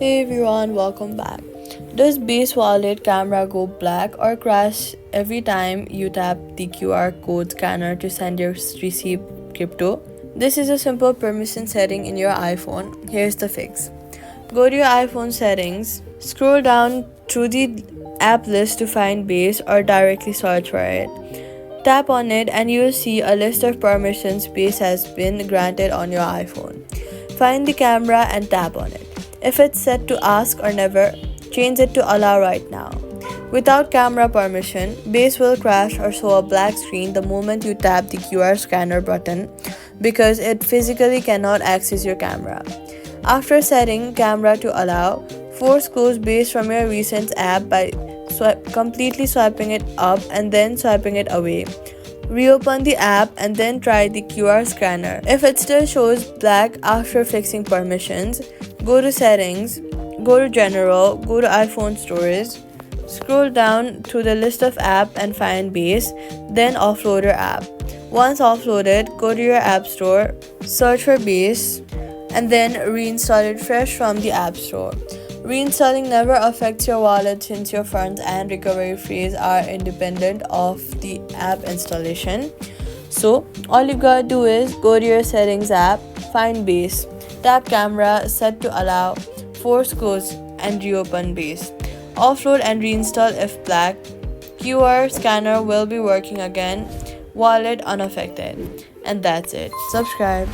Hey everyone, welcome back. Does Base Wallet camera go black or crash every time you tap the QR code scanner to send your received crypto? This is a simple permission setting in your iPhone. Here's the fix. Go to your iPhone settings, scroll down through the app list to find Base or directly search for it. Tap on it and you'll see a list of permissions Base has been granted on your iPhone. Find the camera and tap on it. If it's set to ask or never, change it to allow right now. Without camera permission, Base will crash or show a black screen the moment you tap the QR scanner button because it physically cannot access your camera. After setting camera to allow, force close Base from your recent app by completely swiping it up and then swiping it away. Reopen the app and then try the QR scanner. If it still shows black after fixing permissions, go to Settings, go to General, go to iPhone Storage, scroll down to the list of app and find Base, then offload your app. Once offloaded, go to your app store, search for Base, and then reinstall it fresh from the app store. Reinstalling never affects your wallet since your funds and recovery fees are independent of the app installation. So, all you gotta do is go to your settings app, find Base, tap camera, set to allow, force close, and reopen Base. Offload and reinstall if black. QR scanner will be working again, wallet unaffected. And that's it. Subscribe.